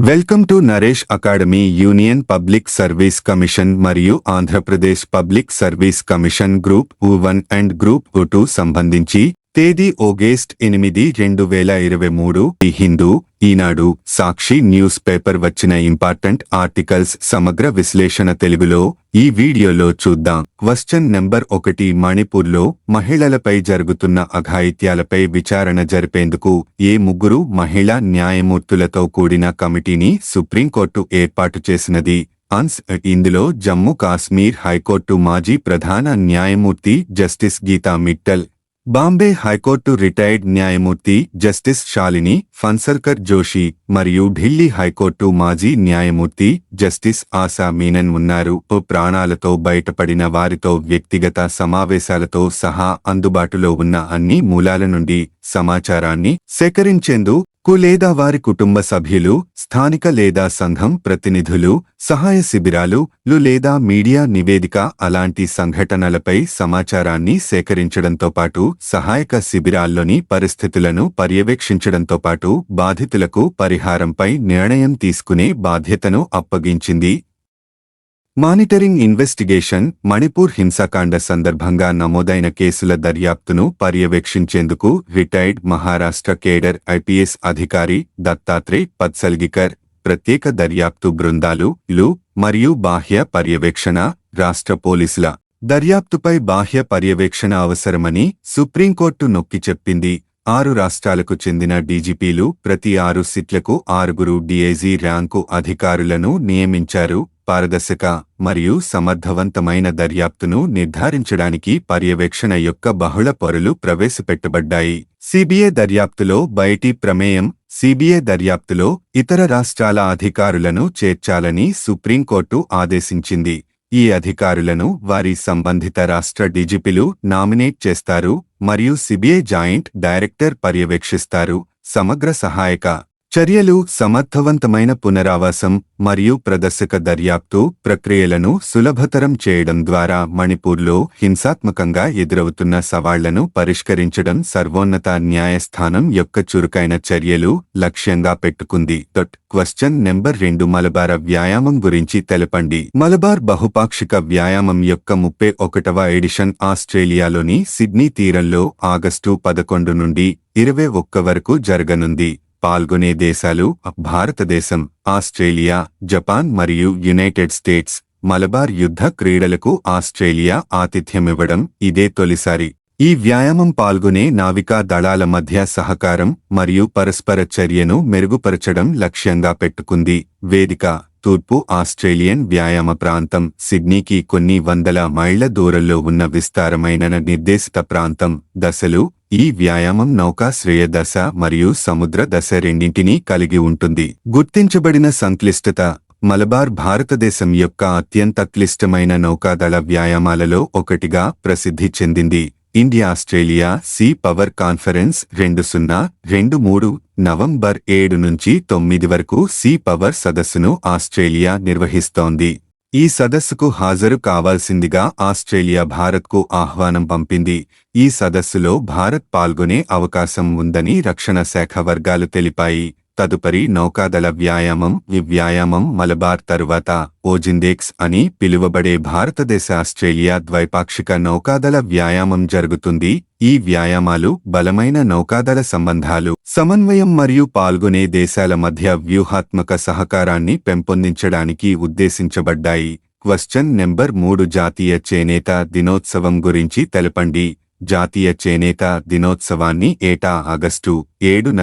Welcome to Naresh Academy. Union Public Service Commission మరియు Andhra Pradesh Public Service Commission group U1 and group U2 సంబంధించి తేదీ August 8, 2023 ఈ Hindu, Eenadu, Sakshi news paper వచ్చిన important articles సమగ్ర విశ్లేషణ తెలుగులో ఈ వీడియోలో చూద్దాం. Question number 1. మణిపూర్లో మహిళలపై జరుగుతున్న అఘాయిత్యాలపై విచారణ జరిపేందుకు ఏ ముగ్గురు మహిళా న్యాయమూర్తులతో కూడిన కమిటీని సుప్రీంకోర్టు ఏర్పాటు చేసినది? ఇందులో జమ్మూ కాశ్మీర్ హైకోర్టు మాజీ ప్రధాన న్యాయమూర్తి justice Geeta Mittal, Bombay high court retired న్యాయమూర్తి జస్టిస్ శాలిని ఫన్సల్కర్ జోషి మరియు ఢిల్లీ హైకోర్టు మాజీ న్యాయమూర్తి జస్టిస్ ఆశా మీనన్ ఉన్నారు. ప్రాణాలతో బయటపడిన వారితో వ్యక్తిగత సమావేశాలతో సహా అందుబాటులో ఉన్న అన్ని మూలాల నుండి సమాచారాన్ని సేకరించేందుకు లేదా వారి కుటుంబ సభ్యులు, స్థానిక లేదా సంఘం ప్రతినిధులు, సహాయ శిబిరాలు లేదా మీడియా నివేదిక అలాంటి సంఘటనలపై సమాచారాన్ని సేకరించడంతో పాటు సహాయక శిబిరాల్లోని పరిస్థితులను పర్యవేక్షించడంతో పాటు బాధితులకు పరిహారంపై నిర్ణయం తీసుకునే బాధ్యతను అప్పగించింది. మానిటరింగ్ ఇన్వెస్టిగేషన్ మణిపూర్ హింసాకాండ సందర్భంగా నమోదైన కేసుల దర్యాప్తును పర్యవేక్షించేందుకు రిటైర్డ్ మహారాష్ట్ర కేడర్ ఐపీఎస్ అధికారి దత్తాత్రేయ్ పత్సల్గికర్, ప్రత్యేక దర్యాప్తు బృందాలు మరియు బాహ్య పర్యవేక్షణ, రాష్ట్ర పోలీసుల దర్యాప్తుపై బాహ్య పర్యవేక్షణ అవసరమని సుప్రీంకోర్టు నొక్కి చెప్పింది. 6 రాష్ట్రాలకు చెందిన డీజీపీలు ప్రతి 6 సీట్లకు 6 డీఐజీ ర్యాంకు అధికారులను నియమించారు. పారదర్శక మరియు సమర్థవంతమైన దర్యాప్తును నిర్ధారించడానికి పర్యవేక్షణ యొక్క బహుళ పొరలు ప్రవేశపెట్టబడ్డాయి. సిబిఐ దర్యాప్తులో బయటి ప్రమేయం సిబిఐ దర్యాప్తులో ఇతర రాష్ట్రాల అధికారులను చేర్చాలని సుప్రీంకోర్టు ఆదేశించింది. ఈ అధికారులను వారి సంబంధిత రాష్ట్ర డీజీపీలు నామినేట్ చేస్తారు మరియు సిబిఐ జాయింట్ డైరెక్టర్ పర్యవేక్షిస్తారు. సమగ్ర సహాయక చర్యలు, సమర్థవంతమైన పునరావాసం మరియు ప్రదర్శక దర్యాప్తు ప్రక్రియలను సులభతరం చేయడం ద్వారా మణిపూర్లో హింసాత్మకంగా ఎదురవుతున్న సవాళ్లను పరిష్కరించడం సర్వోన్నత న్యాయస్థానం యొక్క చురుకైన చర్యలు లక్ష్యంగా పెట్టుకుంది. Question number 2. మలబార్ వ్యాయామం గురించి తెలపండి. మలబార్ బహుపాక్షిక వ్యాయామం యొక్క 31వ ఎడిషన్ ఆస్ట్రేలియాలోని సిడ్నీ తీరంలో ఆగస్టు 11 నుండి 21 వరకు జరగనుంది. పాల్గొనే దేశాలు భారతదేశం, ఆస్ట్రేలియా, జపాన్ మరియు యునైటెడ్ స్టేట్స్. మలబార్ యుద్ధ క్రీడలకు ఆస్ట్రేలియా ఆతిథ్యమివ్వడం ఇదే తొలిసారి. ఈ వ్యాయామం పాల్గొనే నావికా దళాల మధ్య సహకారం మరియు పరస్పర చర్యను మెరుగుపరచడం లక్ష్యంగా పెట్టుకుంది. వేదిక తూర్పు ఆస్ట్రేలియన్ వ్యాయామ ప్రాంతం సిడ్నీకి కొన్ని వందల మైళ్ల దూరంలో ఉన్న విస్తారమైన నిర్దేశిత ప్రాంతం. దశలు ఈ వ్యాయామం నౌకాశ్రయ దశ మరియు సముద్ర దశ రెండింటినీ కలిగి ఉంటుంది. గుర్తించబడిన సంక్లిష్టత మలబార్ భారతదేశం యొక్క అత్యంత క్లిష్టమైన నౌకాదళ వ్యాయామాలలో ఒకటిగా ప్రసిద్ధి చెందింది. India Australia sea power conference 2023 November 7 నుంచి 9 వరకు సీ పవర్ సదస్సును ఆస్ట్రేలియా నిర్వహిస్తోంది. ఈ సదస్సుకు హాజరు కావాల్సిందిగా ఆస్ట్రేలియా భారత్కు ఆహ్వానం పంపింది. ఈ సదస్సులో భారత్ పాల్గొనే అవకాశం ఉందని రక్షణ శాఖ వర్గాలు తెలిపాయి. తదుపరి నౌకాదళ వ్యాయామం ఈ వ్యాయామం మలబార్ తరువాత ఓజిండెక్స్ అని పిలువబడే భారతదేశ ఆస్ట్రేలియా ద్వైపాక్షిక నౌకాదళ వ్యాయామం జరుగుతుంది. ఈ వ్యాయామాలు బలమైన నౌకాదళ సంబంధాలు, సమన్వయం మరియు పాల్గొనే దేశాల మధ్య వ్యూహాత్మక సహకారాన్ని పెంపొందించడానికి ఉద్దేశించబడ్డాయి. Question number 3. జాతీయ చేనేత దినోత్సవం గురించి తెలపండి. జాతీయ చేనేత దినోత్సవాన్ని ఏటా ఆగస్టు 7న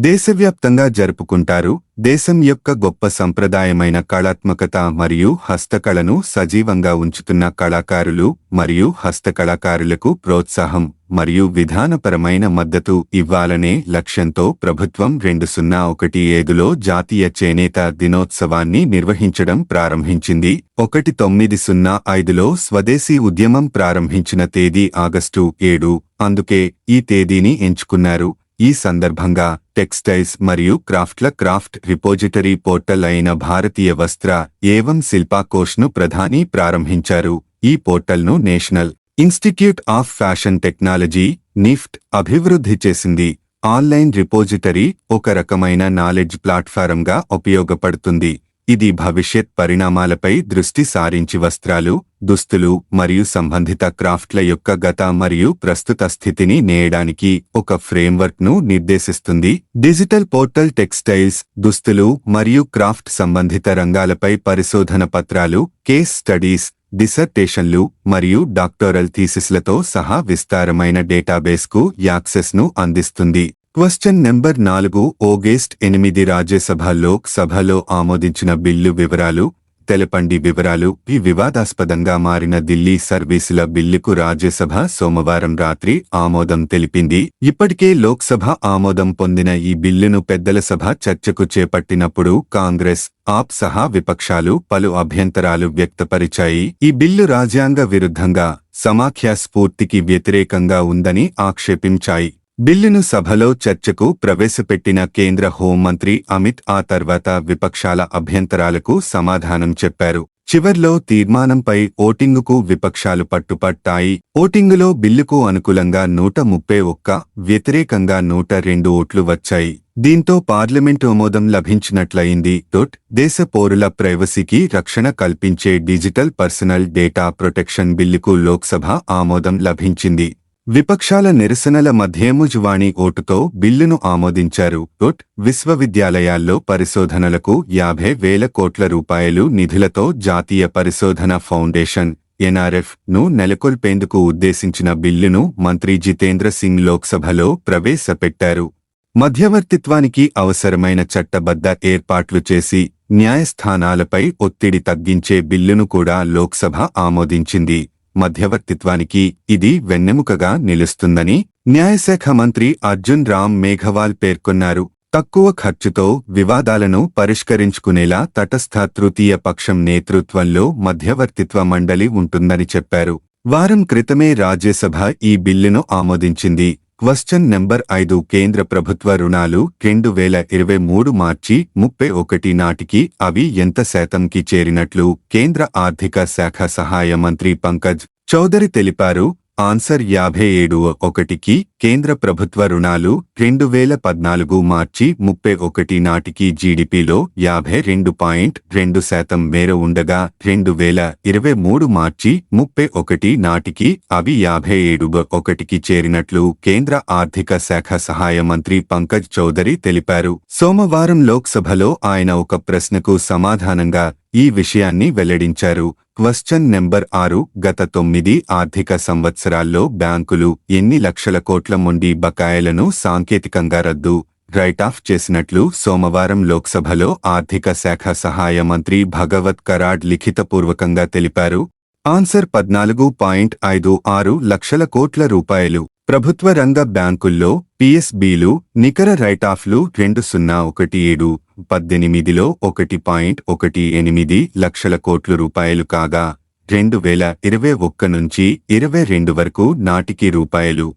దేశవ్యాప్తంగా జరుపుకుంటారు. దేశం యొక్క గొప్ప సంప్రదాయమైన కళాత్మకత మరియు హస్తకళను సజీవంగా ఉంచుతున్న కళాకారులు మరియు హస్తకళాకారులకు ప్రోత్సాహం మరియు విధానపరమైన మద్దతు ఇవ్వాలనే లక్ష్యంతో ప్రభుత్వం 2017లో జాతీయ చేనేత దినోత్సవాన్ని నిర్వహించడం ప్రారంభించింది. 1905లో స్వదేశీ ఉద్యమం ప్రారంభించిన తేదీ ఆగస్టు 7, అందుకే ఈ తేదీని ఎంచుకున్నారు. ఈ సందర్భంగా టెక్స్టైల్స్ మరియు క్రాఫ్ట్ల క్రాఫ్ట్ రిపోజిటరీ పోర్టల్ అయిన భారతీయ వస్త్ర ఏవం శిల్పా కోష్ను ప్రధాని ప్రారంభించారు. ఈ పోర్టల్ను national institute of fashion technology NIFT అభివృద్ధి చేసింది. ఆన్లైన్ రిపోజిటరీ ఒక రకమైన నాలెడ్జ్ ప్లాట్ఫారంగా ఉపయోగపడుతుంది. ఇది భవిష్యత్ పరిణామాలపై దృష్టి సారించి వస్త్రాలు, దుస్తులు మరియు సంబంధిత క్రాఫ్ట్ల యొక్క గత మరియు ప్రస్తుత స్థితిని నేయడానికి ఒక ఫ్రేమ్వర్క్ను నిర్దేశిస్తుంది. డిజిటల్ పోర్టల్ టెక్స్టైల్స్, దుస్తులు మరియు క్రాఫ్ట్ సంబంధిత రంగాలపై పరిశోధన పత్రాలు, కేస్ స్టడీస్, డిసర్టేషన్లు మరియు డాక్టోరల్ థీసిస్లతో సహా విస్తారమైన డేటాబేస్కు యాక్సెస్ను అందిస్తుంది. Question number 4 August 8 Rajya Sabha Lok సభలో ఆమోదించిన బిల్లు వివరాలు తెలపండి. వివరాలు. ఈ వివాదాస్పదంగా మారిన ఢిల్లీ సర్వీసుల బిల్లుకు రాజ్యసభ సోమవారం రాత్రి ఆమోదం తెలిపింది. ఇప్పటికే లోక్సభ ఆమోదం పొందిన ఈ బిల్లును పెద్దల సభ చర్చకు చేపట్టినప్పుడు కాంగ్రెస్, ఆప్ సహా విపక్షాలు పలు అభ్యంతరాలు వ్యక్తపరిచాయి. ఈ బిల్లు రాజ్యాంగ విరుద్ధంగా, సమాఖ్య స్ఫూర్తికి వ్యతిరేకంగా ఉందని ఆక్షేపించాయి. బిల్లును సభలో చర్చకు ప్రవేశపెట్టిన కేంద్ర హోంమంత్రి అమిత్ ఆ తర్వాత విపక్షాల అభ్యంతరాలకు సమాధానం చెప్పారు. చివర్లో తీర్మానంపై ఓటింగుకు విపక్షాలు పట్టుపట్టాయి. ఓటింగులో బిల్లుకు అనుకూలంగా 131, వ్యతిరేకంగా 102 ఓట్లు వచ్చాయి. దీంతో పార్లమెంటు ఆమోదం లభించినట్లయింది. దేశ పౌరుల ప్రైవసీకి రక్షణ కల్పించే డిజిటల్ పర్సనల్ డేటా ప్రొటెక్షన్ బిల్లుకు లోక్సభ ఆమోదం లభించింది. విపక్షాల నిరసనల మధ్య ముజువాణి ఓటుతో బిల్లును ఆమోదించారు. విశ్వవిద్యాలయాల్లో పరిశోధనలకు 50,000 కోట్ల రూపాయలు నిధులతో జాతీయ పరిశోధన ఫౌండేషన్ ఎన్ఆర్ఎఫ్ ను నెలకొల్పేందుకు ఉద్దేశించిన బిల్లును మంత్రి జితేంద్ర సింగ్ లోక్సభలో ప్రవేశపెట్టారు. మధ్యవర్తిత్వానికి అవసరమైన చట్టబద్ధ ఏర్పాట్లు చేసి న్యాయస్థానాలపై ఒత్తిడి తగ్గించే బిల్లును కూడా లోక్సభ ఆమోదించింది. మధ్యవర్తిత్వానికి ఇది వెన్నెముకగా నిలుస్తుందని న్యాయశాఖ మంత్రి అర్జున్ రామ్ మేఘవాల్ పేర్కొన్నారు. తక్కువ ఖర్చుతో వివాదాలను పరిష్కరించుకునేలా తటస్థ తృతీయ పక్షం నేతృత్వంలో మధ్యవర్తిత్వ మండలి ఉంటుందని చెప్పారు. వారం క్రితమే రాజ్యసభ ఈ బిల్లును ఆమోదించింది. క్వశ్చన్ నెంబర్ 5 కేంద్ర ప్రభుత్వ రుణాలు 2023 మార్చి 31 నాటికి అవి ఎంత శాతంకి చేరినట్లు కేంద్ర ఆర్థిక శాఖ సహాయ మంత్రి పంకజ్ చౌదరి తెలిపారు. ఆన్సర్ 57%కి కేంద్ర ప్రభుత్వ రుణాలు 2014 మార్చి 31 నాటికి జీడీపీలో 52.2% మేర ఉండగా 2023 మార్చి 31 నాటికి అవి 57%కి చేరినట్లు కేంద్ర ఆర్థిక శాఖ సహాయ మంత్రి పంకజ్ చౌదరి తెలిపారు. సోమవారం లోక్సభలో ఆయన ఒక ప్రశ్నకు సమాధానంగా ఈ విషయాన్ని వెల్లడించారు. క్వశ్చన్ నెంబర్ 6 గత 9 ఆర్థిక సంవత్సరాల్లో బ్యాంకులు ఎన్ని లక్షల కోట్ల మొండి బకాయిలను సాంకేతికంగా రద్దు, రైట్ ఆఫ్ చేసినట్లు సోమవారం లోక్సభలో ఆర్థిక శాఖ సహాయ మంత్రి భగవత్ కరాడ్ లిఖితపూర్వకంగా తెలిపారు. ఆన్సర్ 14.56 లక్షల కోట్ల రూపాయలు. ప్రభుత్వ రంగ బ్యాంకుల్లో పిఎస్బీలు నికర రైట్ ఆఫ్లు 2017, 18లో 1.18 లక్షల కోట్ల రూపాయలు కాగా 2021 నుంచి 22 వరకు నాటికి రూపాయలు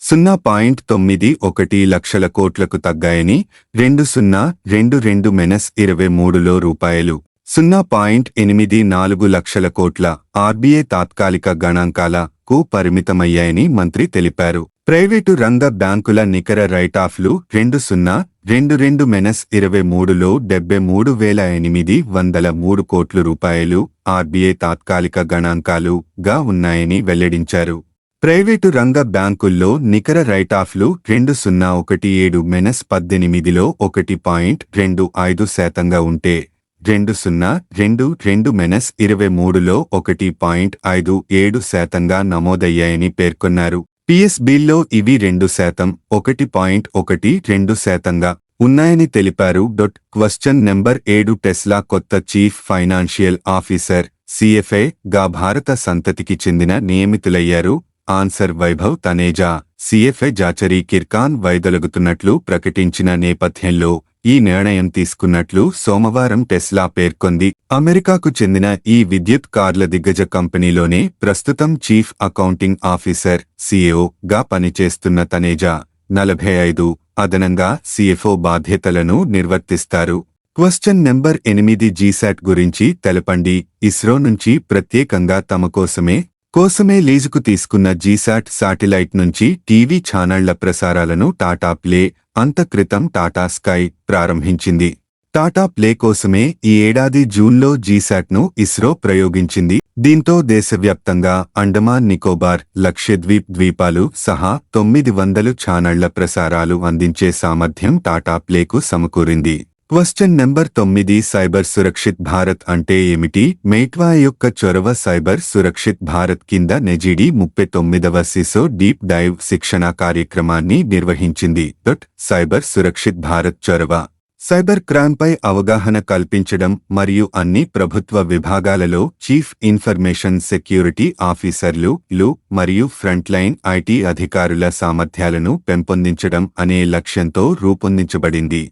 0.91 లక్షల కోట్లకు తగ్గాయని 2022-23లో రూపాయలు 0.84 లక్షల కోట్ల ఆర్బీఐ తాత్కాలిక గణాంకాలకు పరిమితమయ్యాయని మంత్రి తెలిపారు. ప్రైవేటు రంగ బ్యాంకుల నికర రైట్ ఆఫ్లు 2022-23లో 73,803 కోట్ల రూపాయలు ఆర్బీఐ తాత్కాలిక గణాంకాలుగా ఉన్నాయని వెల్లడించారు. ప్రైవేటు రంగ బ్యాంకుల్లో నికర రైట్ ఆఫ్లు 2017-18లో 1.25% ఉంటే 2022-23లో 1.57% నమోదయ్యాయని పేర్కొన్నారు. పిఎస్బీల్లో ఇవి 2%, 1.12% ఉన్నాయని తెలిపారు. క్వశ్చన్ నెంబర్ 7 టెస్లా కొత్త చీఫ్ ఫైనాన్షియల్ ఆఫీసర్ సిఎఫ్ఏ గా భారత సంతతికి చెందిన నియమితులయ్యారు. Answer Vaibhav Taneja. CFO Zachary Kirkhorn వైదొలగుతున్నట్లు ప్రకటించిన నేపథ్యంలో ఈ నిర్ణయం తీసుకున్నట్లు సోమవారం టెస్లా పేర్కొంది. అమెరికాకు చెందిన ఈ విద్యుత్ కార్ల దిగ్గజ కంపెనీలోనే ప్రస్తుతం చీఫ్ అకౌంటింగ్ ఆఫీసర్ సిఏఓ గా పనిచేస్తున్న తనేజా 45 అదనంగా సిఎఫ్ఓ బాధ్యతలను నిర్వర్తిస్తారు. క్వశ్చన్ నెంబర్ 8 జీశాట్ గురించి తెలపండి. ఇస్రో నుంచి ప్రత్యేకంగా తమ కోసమే కోసమే లీజుకు తీసుకున్న జీశాట్ శాటిలైట్ నుంచి టీవీ ఛానళ్ల ప్రసారాలను టాటా ప్లే అంత క్రితం టాటా స్కై ప్రారంభించింది. టాటా ప్లే కోసమే ఈ ఏడాది జూన్లో జీశాట్ను ఇస్రో ప్రయోగించింది. దీంతో దేశవ్యాప్తంగా అండమాన్ నికోబార్, లక్షద్వీప్ ద్వీపాలు సహా 900 ఛానళ్ల ప్రసారాలు అందించే సామర్థ్యం టాటా ప్లేకు సమకూరింది. Question number 9 cyber Surakshit Bharat అంటే ఏమిటి? మేట్వా యొక్క చొరవ సైబర్ సురక్షిత్ భారత్ కింద నెజిడి 39వ సిసో డీప్ డైవ్ శిక్షణా కార్యక్రమాన్ని నిర్వహించింది. సైబర్ సురక్షిత్ భారత్ చొరవ సైబర్ క్రైమ్పై అవగాహన కల్పించడం మరియు అన్ని ప్రభుత్వ విభాగాలలో చీఫ్ ఇన్ఫర్మేషన్ సెక్యూరిటీ ఆఫీసర్లు మరియు ఫ్రంట్లైన్ ఐటీ అధికారుల సామర్థ్యాలను పెంపొందించడం అనే లక్ష్యంతో రూపొందించబడింది.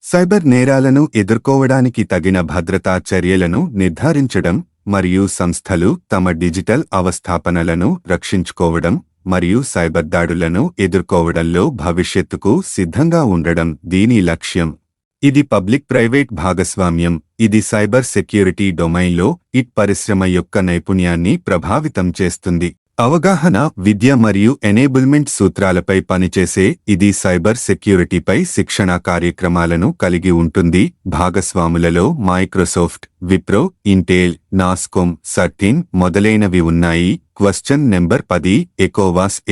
సైబర్ నేరాలను ఎదుర్కోవడానికి తగిన భద్రతా చర్యలను నిర్ధారించడం మరియు సంస్థలు తమ డిజిటల్ అవస్థాపనలను రక్షించుకోవడం మరియు సైబర్ దాడులను ఎదుర్కోవడంలో భవిష్యత్తుకు సిద్ధంగా ఉండడం దీని లక్ష్యం. ఇది పబ్లిక్ ప్రైవేట్ భాగస్వామ్యం. ఇది సైబర్ సెక్యూరిటీ డొమైన్లో పరిశ్రమ యొక్క నైపుణ్యాన్ని ప్రభావితం చేస్తుంది. అవగాహన, విద్య మరియు ఎనేబుల్మెంట్ సూత్రాలపై పనిచేసే ఇది సైబర్ సెక్యూరిటీపై శిక్షణా కార్యక్రమాలను కలిగి ఉంటుంది. భాగస్వాములలో మైక్రోసాఫ్ట్, విప్రో, ఇంటెల్, నాస్కోమ్, సర్టిన్ మొదలైనవి ఉన్నాయి. క్వశ్చన్ నెంబర్ 10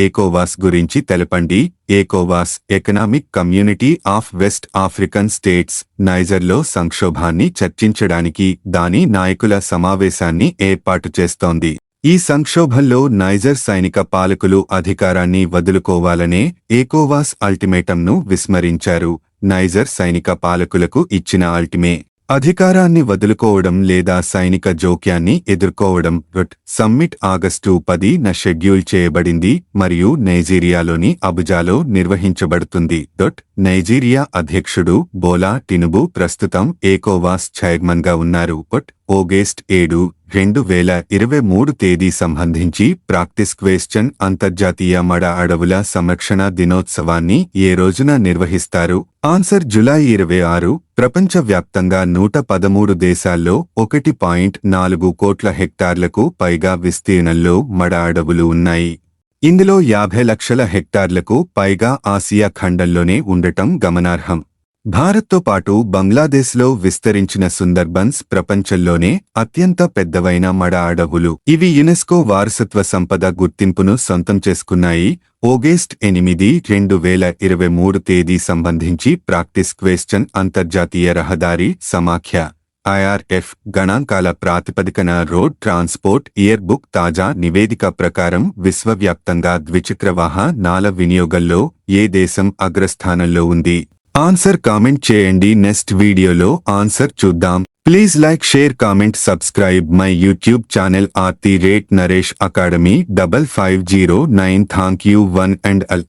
ఎకోవాస్ గురించి తెలపండి. ఎకోవాస్ economic community of west African states నైజర్లో సంక్షోభాన్ని చర్చించడానికి దాని నాయకుల సమావేశాన్ని ఏర్పాటు చేస్తోంది. ఈ సంక్షోభంలో నైజర్ సైనిక పాలకులు అధికారాన్ని వదులుకోవాలనే ఎకోవాస్ అల్టిమేటంను విస్మరించారు. నైజర్ సైనిక పాలకులకు ఇచ్చిన అధికారాన్ని వదులుకోవడం లేదా సైనిక జోక్యాన్ని ఎదుర్కోవడం. సమ్మిట్ ఆగస్టు 10న షెడ్యూల్ చేయబడింది మరియు నైజీరియాలోని అబుజాలో నిర్వహించబడుతుంది. నైజీరియా అధ్యక్షుడు బోలా టినుబు ప్రస్తుతం ఎకోవాస్ చైర్మన్గా ఉన్నారు. ఆగస్టు 7, 2023 తేదీ సంబంధించి ప్రాక్టీస్ క్వశ్చన్ అంతర్జాతీయ మడ అడవుల సంరక్షణ దినోత్సవాన్ని ఏ రోజున నిర్వహిస్తారు? Answer July 26. ప్రపంచవ్యాప్తంగా 113 దేశాల్లో 1.4 కోట్ల హెక్టార్లకు పైగా విస్తీర్ణంలో మడ అడవులు ఉన్నాయి. ఇందులో 50 లక్షల హెక్టార్లకు పైగా ఆసియా ఖండంలోనే ఉండటం గమనార్హం. భారత్తో పాటు బంగ్లాదేశ్లో విస్తరించిన సుందర్బన్స్ ప్రపంచంలోనే అత్యంత పెద్దవైన మడ అడవులు. ఇవి యునెస్కో వారసత్వ సంపద గుర్తింపును సొంతం చేసుకున్నాయి. ఆగస్టు 8, 2023 తేదీ సంబంధించి ప్రాక్టీస్ క్వశ్చన్ అంతర్జాతీయ రహదారి సమాఖ్య IRF గణాంకాల ప్రాతిపదికన రోడ్ ట్రాన్స్పోర్ట్ ఇయర్ బుక్ తాజా నివేదిక ప్రకారం విశ్వవ్యాప్తంగా ద్విచక్ర వాహనాల వినియోగంలో ఏ దేశం అగ్రస్థానంలో ఉంది? ఆన్సర్ కామెంట్ చేయండి. నెక్స్ట్ వీడియోలో ఆన్సర్ చూద్దాం. Please like, share, comment, subscribe my YouTube channel @Naresh Academy 5509. Thank you one and all.